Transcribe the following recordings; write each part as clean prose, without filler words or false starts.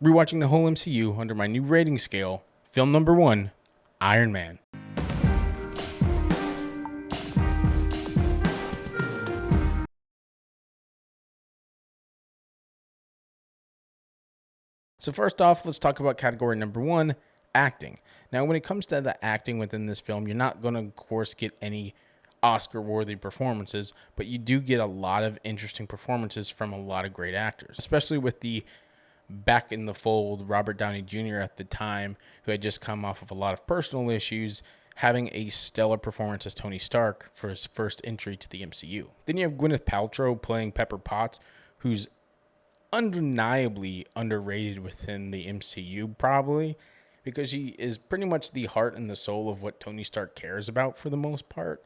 Rewatching the whole MCU under my new rating scale, film number 1, Iron Man. So first off, let's talk about category number 1, acting. Now, when it comes to the acting within this film, you're not going to, of course, get any Oscar-worthy performances, but you do get a lot of interesting performances from a lot of great actors, especially with the back in the fold Robert Downey Jr. at the time, who had just come off of a lot of personal issues, having a stellar performance as Tony Stark for his first entry to the MCU. Then you have Gwyneth Paltrow playing Pepper Potts, who's undeniably underrated within the MCU, probably because she is pretty much the heart and the soul of what Tony Stark cares about for the most part.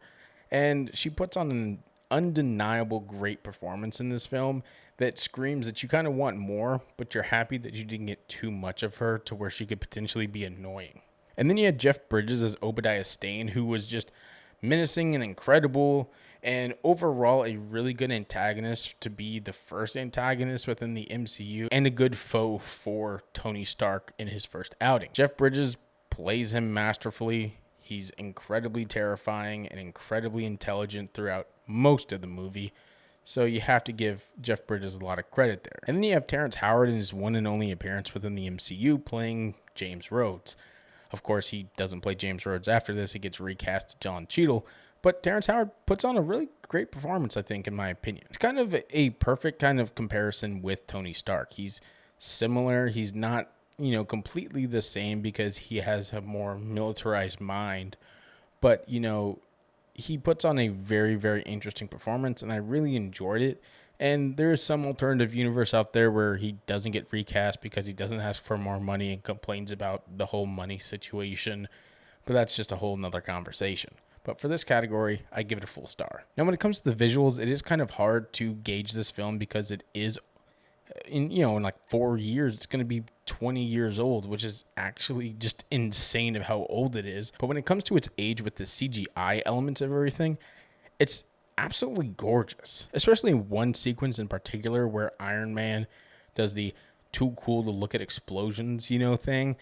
And she puts on an undeniable great performance in this film that screams that you kind of want more, but you're happy that you didn't get too much of her to where she could potentially be annoying. And then you had Jeff Bridges as Obadiah Stane, who was just menacing and incredible, and overall a really good antagonist to be the first antagonist within the MCU and a good foe for Tony Stark in his first outing. Jeff Bridges plays him masterfully. He's incredibly terrifying and incredibly intelligent throughout most of the movie. So you have to give Jeff Bridges a lot of credit there. And then you have Terrence Howard in his one and only appearance within the MCU playing James Rhodes. Of course, he doesn't play James Rhodes after this. He gets recast to John Cheadle. But Terrence Howard puts on a really great performance, I think, in my opinion. It's kind of a perfect kind of comparison with Tony Stark. He's similar. He's not, completely the same because he has a more militarized mind. But, he puts on a very, very interesting performance, and I really enjoyed it. And there is some alternative universe out there where he doesn't get recast because he doesn't ask for more money and complains about the whole money situation. But that's just a whole nother conversation. But for this category, I give it a full star. Now, when it comes to the visuals, it is kind of hard to gauge this film because it is, in like 4 years, it's going to be 20 years old, which is actually just insane of how old it is. But when it comes to its age with the CGI elements of everything, it's absolutely gorgeous, especially one sequence in particular where Iron Man does the too cool to look at explosions, thing.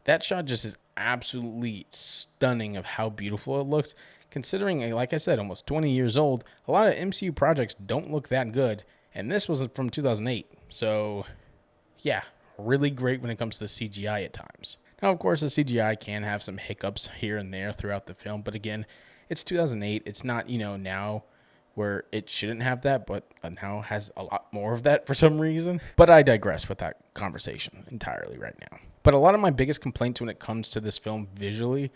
That shot just is absolutely stunning of how beautiful it looks. Considering, like I said, almost 20 years old, a lot of MCU projects don't look that good, and this was from 2008. So, yeah, really great when it comes to CGI at times. Now, of course, the CGI can have some hiccups here and there throughout the film, but again, it's 2008. It's not, now where it shouldn't have that, but now has a lot more of that for some reason. But I digress with that conversation entirely right now. But a lot of my biggest complaints when it comes to this film visually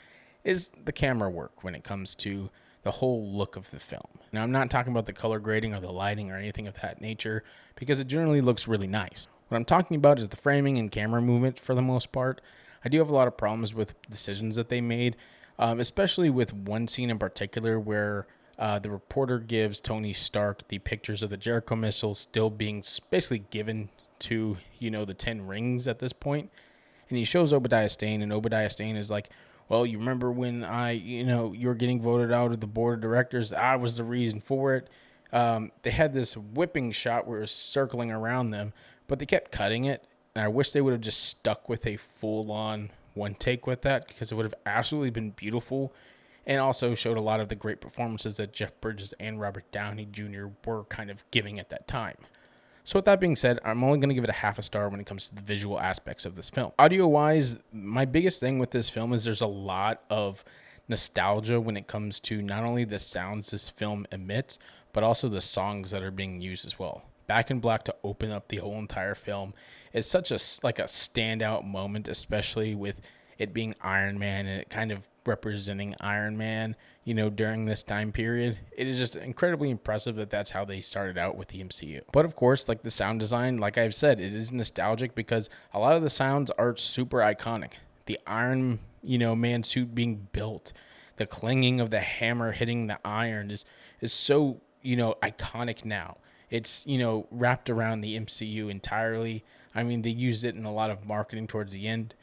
is the camera work when it comes to the whole look of the film. Now, I'm not talking about the color grading or the lighting or anything of that nature because it generally looks really nice. What I'm talking about is the framing and camera movement for the most part. I do have a lot of problems with decisions that they made, especially with one scene in particular where the reporter gives Tony Stark the pictures of the Jericho missiles still being basically given to, the 10 rings at this point. And he shows Obadiah Stane, and Obadiah Stane is like, well, you remember when you were getting voted out of the board of directors? I was the reason for it. They had this whipping shot where it was circling around them, but they kept cutting it. And I wish they would have just stuck with a full-on one take with that because it would have absolutely been beautiful and also showed a lot of the great performances that Jeff Bridges and Robert Downey Jr. were kind of giving at that time. So with that being said, I'm only going to give it a half a star when it comes to the visual aspects of this film. Audio-wise, my biggest thing with this film is there's a lot of nostalgia when it comes to not only the sounds this film emits, but also the songs that are being used as well. Back in Black to open up the whole entire film is such a standout moment, especially with it being Iron Man and it kind of representing Iron Man, during this time period. It is just incredibly impressive that that's how they started out with the MCU. But of course, like the sound design, like I've said, it is nostalgic because a lot of the sounds are super iconic. The Iron, Man suit being built, the clanging of the hammer hitting the iron is so, iconic now. It's, wrapped around the MCU entirely. I mean, they used it in a lot of marketing towards the end,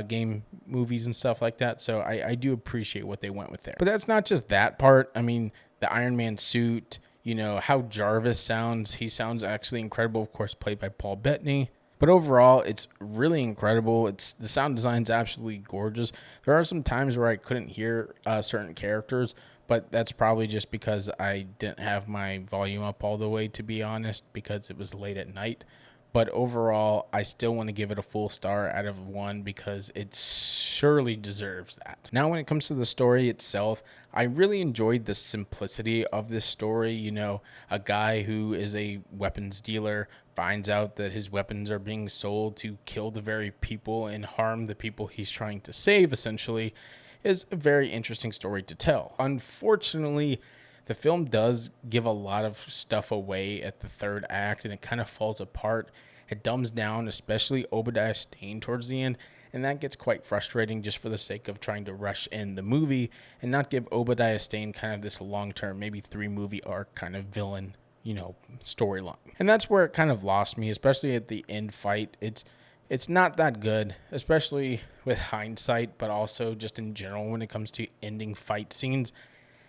game movies and stuff like that. So I do appreciate what they went with there. But that's not just that part. I mean, the Iron Man suit, how Jarvis sounds. He sounds actually incredible, of course, played by Paul Bettany. But overall, it's really incredible. It's the sound design's absolutely gorgeous. There are some times where I couldn't hear certain characters, but that's probably just because I didn't have my volume up all the way, to be honest, because it was late at night. But overall, I still want to give it a full star out of 1 because it surely deserves that. Now, when it comes to the story itself, I really enjoyed the simplicity of this story. You know, a guy who is a weapons dealer finds out that his weapons are being sold to kill the very people and harm the people he's trying to save, essentially, is a very interesting story to tell. Unfortunately, the film does give a lot of stuff away at the third act, and it kind of falls apart. It dumbs down, especially Obadiah Stane towards the end, and that gets quite frustrating just for the sake of trying to rush in the movie and not give Obadiah Stane kind of this long-term, maybe 3-movie arc kind of villain, storyline. And that's where it kind of lost me, especially at the end fight. It's not that good, especially with hindsight, but also just in general when it comes to ending fight scenes.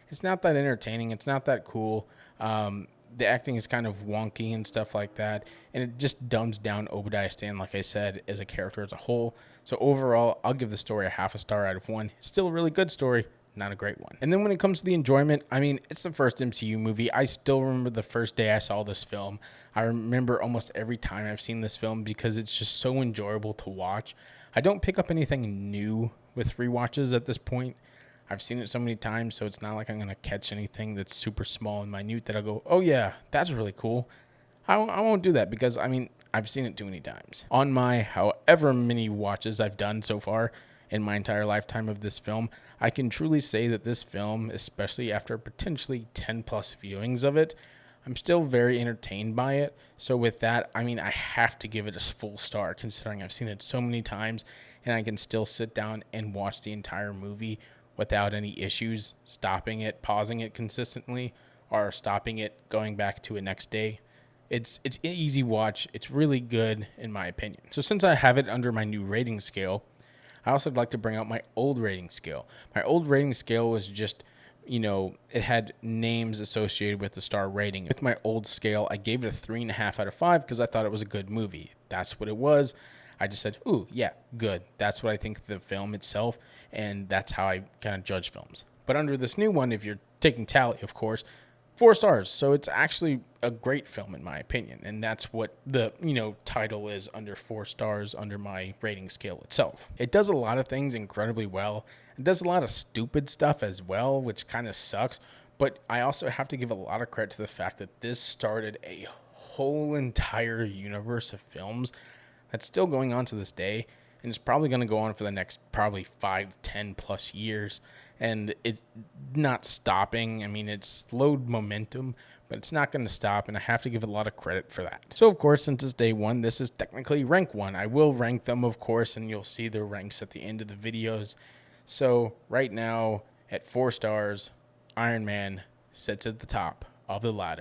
It's not that entertaining. It's not that cool. The acting is kind of wonky and stuff like that. And it just dumbs down Obadiah Stane, like I said, as a character as a whole. So overall, I'll give the story a half a star out of 1. Still a really good story, not a great one. And then when it comes to the enjoyment, I mean, it's the first MCU movie. I still remember the first day I saw this film. I remember almost every time I've seen this film because it's just so enjoyable to watch. I don't pick up anything new with rewatches at this point. I've seen it so many times, so it's not like I'm going to catch anything that's super small and minute that I'll go, oh yeah, that's really cool. I won't do that because, I mean, I've seen it too many times. On my however many watches I've done so far in my entire lifetime of this film, I can truly say that this film, especially after potentially 10 plus viewings of it, I'm still very entertained by it. So with that, I mean, I have to give it a full star considering I've seen it so many times and I can still sit down and watch the entire movie without any issues, stopping it, pausing it consistently, or stopping it, going back to it next day. It's an easy watch. It's really good in my opinion. So since I have it under my new rating scale, I also would like to bring out my old rating scale. My old rating scale was just, it had names associated with the star rating. With my old scale, I gave it a 3.5 out of 5 because I thought it was a good movie. That's what it was. I just said, ooh, yeah, good. That's what I think of the film itself, and that's how I kind of judge films. But under this new one, if you're taking tally, of course, 4 stars. So it's actually a great film in my opinion, and that's what the, title is under 4 stars under my rating scale itself. It does a lot of things incredibly well. It does a lot of stupid stuff as well, which kind of sucks, but I also have to give a lot of credit to the fact that this started a whole entire universe of films that's still going on to this day, and it's probably going to go on for the next probably 5-10 plus years, and it's not stopping. I mean, it's slowed momentum, but it's not going to stop, and I have to give it a lot of credit for that. So, of course, since it's day 1, this is technically rank 1. I will rank them, of course, and you'll see the ranks at the end of the videos. So, right now, at 4 stars, Iron Man sits at the top of the ladder.